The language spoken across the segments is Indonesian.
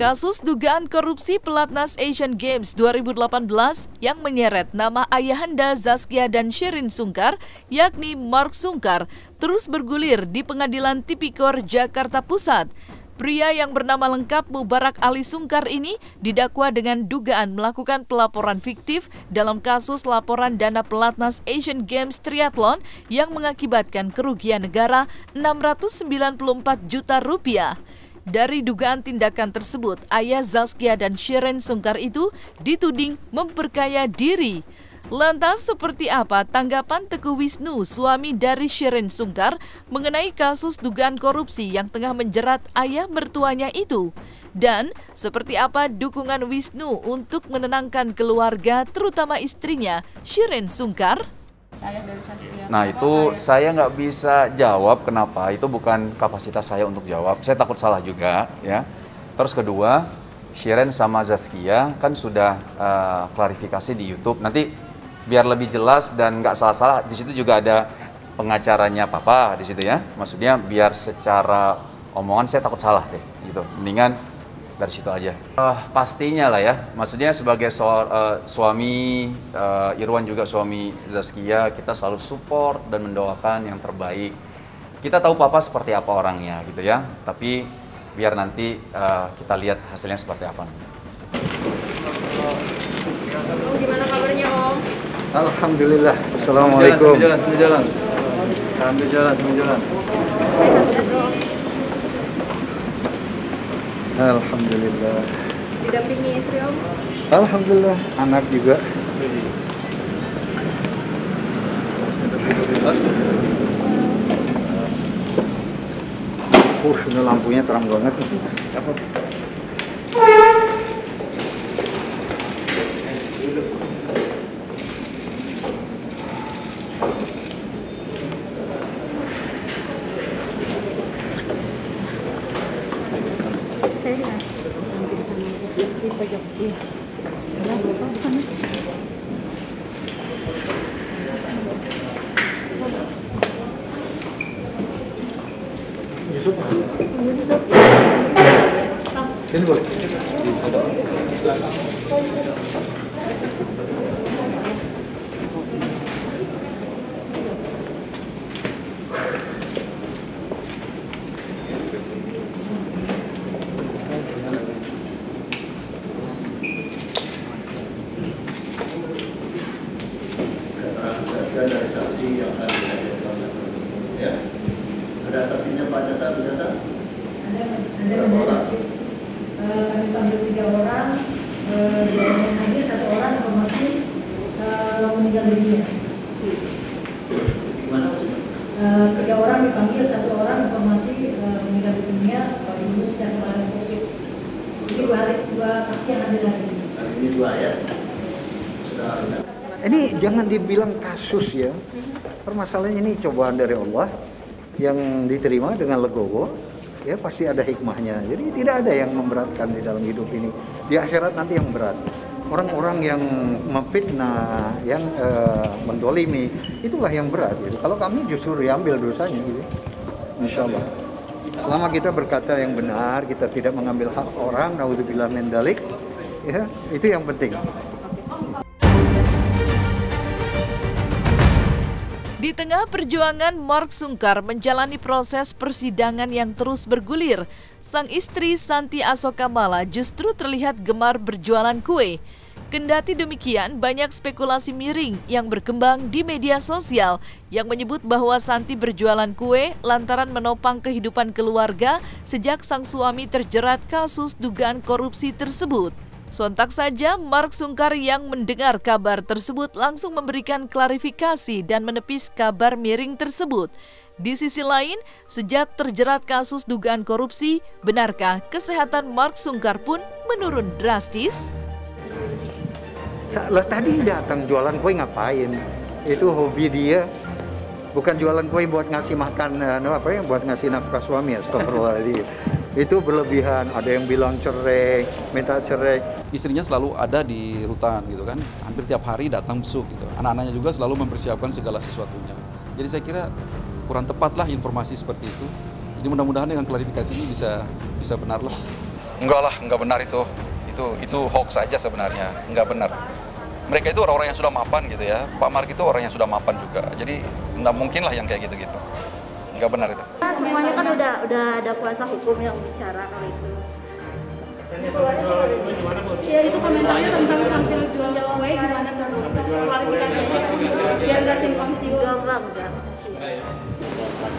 Kasus dugaan korupsi pelatnas Asian Games 2018 yang menyeret nama ayahanda Zaskia dan Shireen Sungkar, yakni Mark Sungkar, terus bergulir di Pengadilan Tipikor Jakarta Pusat. Pria yang bernama lengkap Mubarak Ali Sungkar ini didakwa dengan dugaan melakukan pelaporan fiktif dalam kasus laporan dana pelatnas Asian Games Triathlon yang mengakibatkan kerugian negara 694 juta rupiah. Dari dugaan tindakan tersebut, ayah Zaskia dan Shireen Sungkar itu dituding memperkaya diri. Lantas seperti apa tanggapan Teguh Wisnu, suami dari Shireen Sungkar, mengenai kasus dugaan korupsi yang tengah menjerat ayah mertuanya itu? Dan seperti apa dukungan Wisnu untuk menenangkan keluarga, terutama istrinya, Shireen Sungkar? Nah itu saya nggak bisa jawab kenapa, itu bukan kapasitas saya untuk jawab. Saya takut salah juga ya. Terus kedua, Shireen sama Zaskia kan sudah klarifikasi di YouTube. Nanti biar lebih jelas dan nggak salah-salah, di situ juga ada pengacaranya Papa di situ ya. Maksudnya biar secara omongan saya takut salah deh gitu. Mendingan dari situ aja. Pastinya lah ya, maksudnya sebagai suami, Irwan juga suami Zaskia, kita selalu support dan mendoakan yang terbaik. Kita tahu Papa seperti apa orangnya gitu ya, tapi biar nanti kita lihat hasilnya seperti apa. Om, gimana kabarnya Om? Alhamdulillah. Assalamualaikum. Sambil jalan. Alhamdulillah. Didampingi istri Om? Alhamdulillah, anak juga. Ini lampunya terang banget. Ini boleh. Dari saksi yang akan dihadirkan, ya. Ada saksinya Pak Jasa, Bu Jasa? Ada berapa orang? Kami panggil 3 orang, yang hadir 1 orang informasi meninggal dunia. Gimana maksudnya? 3 orang dipanggil, 1 orang informasi meninggal dunia, virus dan kemarin COVID. Jadi 2 saksi yang hadir hari ini. Hari ini 2 ya? Sudah ada. Ini jangan dibilang kasus ya. Permasalahan ini cobaan dari Allah yang diterima dengan legowo, ya pasti ada hikmahnya. Jadi tidak ada yang memberatkan di dalam hidup ini. Di akhirat nanti yang berat. Orang-orang yang memfitnah, yang mendolimi, itulah yang berat. Gitu. Kalau kami justru diambil dosanya, gitu. Insya Allah. Selama kita berkata yang benar, kita tidak mengambil hak orang, naudzubillah min dzalik, ya itu yang penting. Di tengah perjuangan Mark Sungkar menjalani proses persidangan yang terus bergulir, sang istri Santi Asokamala justru terlihat gemar berjualan kue. Kendati demikian, banyak spekulasi miring yang berkembang di media sosial yang menyebut bahwa Santi berjualan kue lantaran menopang kehidupan keluarga sejak sang suami terjerat kasus dugaan korupsi tersebut. Sontak saja Mark Sungkar yang mendengar kabar tersebut langsung memberikan klarifikasi dan menepis kabar miring tersebut. Di sisi lain, sejak terjerat kasus dugaan korupsi, benarkah kesehatan Mark Sungkar pun menurun drastis? Tadi datang jualan kue ngapain? Itu hobi dia. Bukan jualan kue buat ngasih makan, buat ngasih nafkah suami, astagfirullahaladzim. Itu berlebihan, ada yang bilang cerai, minta cerai. Istrinya selalu ada di rutan gitu kan, hampir tiap hari datang besuk gitu. Anak-anaknya juga selalu mempersiapkan segala sesuatunya. Jadi saya kira kurang tepatlah informasi seperti itu. Jadi mudah-mudahan dengan klarifikasi ini bisa benar lah. Enggak lah, enggak benar itu. Itu hoax saja sebenarnya, enggak benar. Mereka itu orang-orang yang sudah mapan gitu ya. Pak Mark itu orang yang sudah mapan juga. Jadi enggak mungkin lah yang kayak gitu-gitu. Enggak benar itu. Semuanya kan udah ada kuasa hukum yang bicara kalau itu. Ya itu komentarnya tentang sambil jual kue gimana tuh? Klarifikasi aja biar nggak simpang siur. Enggak.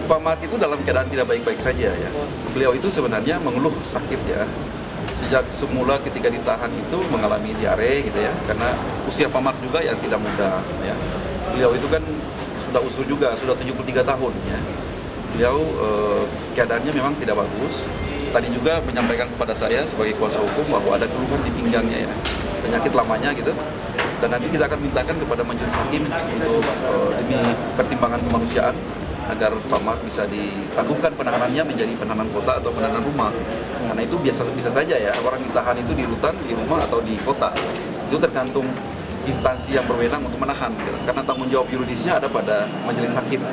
Pak Mark itu dalam keadaan tidak baik-baik saja ya. Beliau itu sebenarnya mengeluh sakit ya. Sejak semula ketika ditahan itu mengalami diare gitu ya. Karena usia Pak Mark juga yang tidak muda ya. Beliau itu kan sudah usul juga, sudah 73 tahun ya. Beliau keadaannya memang tidak bagus. Tadi juga menyampaikan kepada saya sebagai kuasa hukum bahwa ada keluhan di pinggangnya ya, penyakit lamanya gitu. Dan nanti kita akan mintakan kepada majelis hakim untuk demi pertimbangan kemanusiaan agar Pak Mark bisa ditangguhkan penahanannya menjadi penahanan kota atau penahanan rumah. Karena itu bisa saja ya, orang ditahan itu di rutan, di rumah atau di kota. Itu tergantung instansi yang berwenang untuk menahan gitu. Karena tanggung jawab yuridisnya ada pada majelis hakim.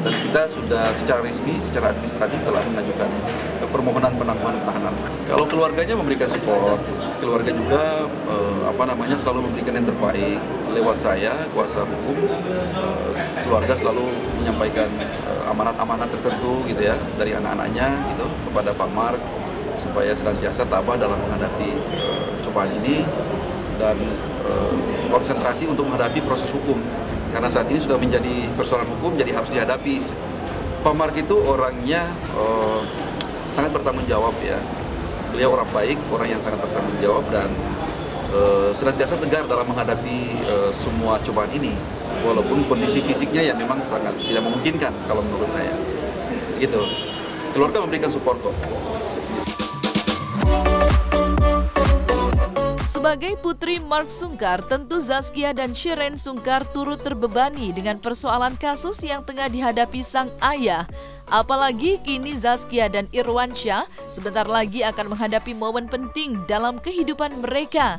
Dan kita sudah secara resmi, secara administratif telah mengajukan permohonan penangguhan tahanan. Kalau keluarganya memberikan support, keluarga juga selalu memberikan yang terbaik lewat saya, kuasa hukum. Keluarga selalu menyampaikan amanat-amanat tertentu gitu ya dari anak-anaknya gitu kepada Pak Mark supaya senantiasa tabah dalam menghadapi cobaan ini dan konsentrasi untuk menghadapi proses hukum. Karena saat ini sudah menjadi persoalan hukum, jadi harus dihadapi. Pak Mark itu orangnya sangat bertanggung jawab ya. Beliau orang baik, orang yang sangat bertanggung jawab dan senantiasa tegar dalam menghadapi semua cobaan ini. Walaupun kondisi fisiknya yang memang sangat tidak memungkinkan kalau menurut saya. Gitu. Keluarga memberikan support kok. Sebagai putri Mark Sungkar, tentu Zaskia dan Shireen Sungkar turut terbebani dengan persoalan kasus yang tengah dihadapi sang ayah. Apalagi kini Zaskia dan Irwansyah sebentar lagi akan menghadapi momen penting dalam kehidupan mereka.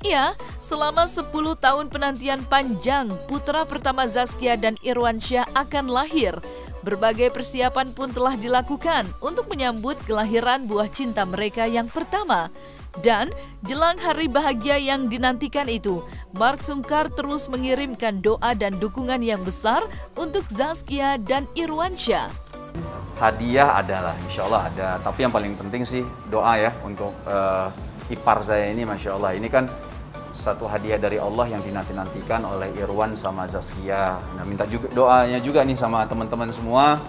Ya, selama 10 tahun penantian panjang, putra pertama Zaskia dan Irwansyah akan lahir. Berbagai persiapan pun telah dilakukan untuk menyambut kelahiran buah cinta mereka yang pertama. Dan jelang hari bahagia yang dinantikan itu, Mark Sungkar terus mengirimkan doa dan dukungan yang besar untuk Zaskia dan Irwansyah. Hadiah adalah, insya Allah ada. Tapi yang paling penting sih doa ya untuk ipar saya ini, Masya Allah. Ini kan satu hadiah dari Allah yang dinanti-nantikan oleh Irwan sama Zaskia. Nah, minta juga doanya juga nih sama teman-teman semua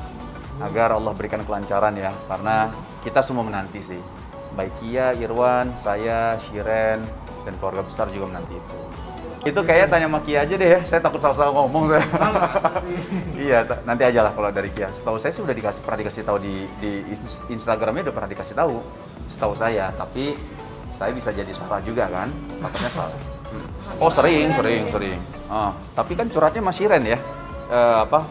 agar Allah berikan kelancaran ya. Karena kita semua menanti sih. Baik Kia, Irwan, saya, Shireen, dan keluarga besar juga menanti itu. Itu kayaknya tanya sama Kia aja deh ya, saya takut salah-salah ngomong. Iya, nanti aja lah kalau dari Kia. Setahu saya sih udah pernah dikasih tahu di Instagramnya udah pernah dikasih tahu, setahu saya. Tapi saya bisa jadi salah juga kan, takutnya salah. Oh sering. Tapi kan curhatnya sama Shireen ya,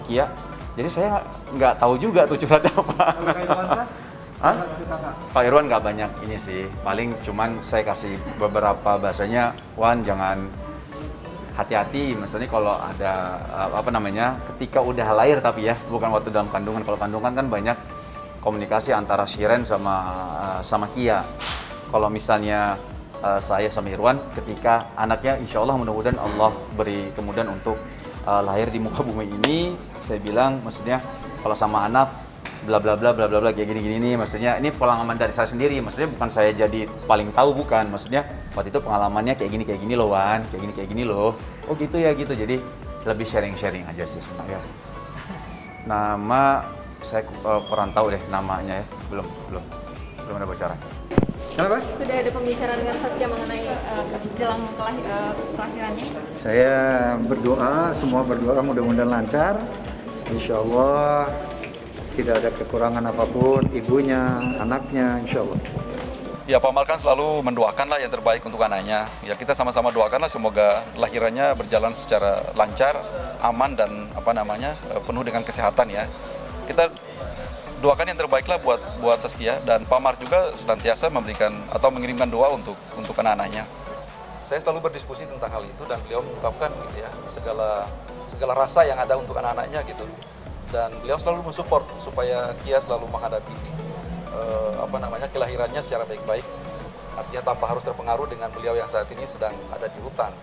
Kia. Jadi saya nggak tahu juga tuh curhatnya apa. Pak Irwan nggak banyak ini sih, paling cuman saya kasih beberapa bahasanya, Wan jangan hati-hati, maksudnya kalau ada ketika udah lahir tapi ya, bukan waktu dalam kandungan. Kalau kandungan kan banyak komunikasi antara Shireen sama Kia. Kalau misalnya saya sama Irwan, ketika anaknya insya Allah mudah-mudahan Allah beri kemudahan untuk lahir di muka bumi ini, saya bilang maksudnya kalau sama anak bla bla bla bla bla kayak gini nih, maksudnya ini pengalaman dari saya sendiri, maksudnya bukan saya jadi paling tahu, bukan, maksudnya waktu itu pengalamannya kayak gini loh Wan, kayak gini loh, oh gitu ya gitu, jadi lebih sharing aja sih sebenarnya. Nama saya kurang tahu deh namanya ya, belum ada bocoran. Kenapa? Sudah ada pembicaraan dengan Zaskia mengenai jelang kelahirannya? Saya berdoa, semua berdoa mudah-mudahan lancar, insya Allah. Tidak ada kekurangan apapun, ibunya, anaknya, insya Allah. Ya, Pak Mark kan selalu mendoakanlah yang terbaik untuk anaknya. Ya, kita sama-sama doakanlah semoga lahirannya berjalan secara lancar, aman dan penuh dengan kesehatan ya. Kita doakan yang terbaiklah buat Zaskia, dan Pak Mark juga senantiasa memberikan atau mengirimkan doa untuk anak-anaknya. Saya selalu berdiskusi tentang hal itu dan beliau mengungkapkan gitu ya segala rasa yang ada untuk anak-anaknya gitu. Dan beliau selalu mensupport supaya Kia selalu menghadapi kelahirannya secara baik-baik. artinya tanpa harus terpengaruh dengan beliau yang saat ini sedang ada di hutan.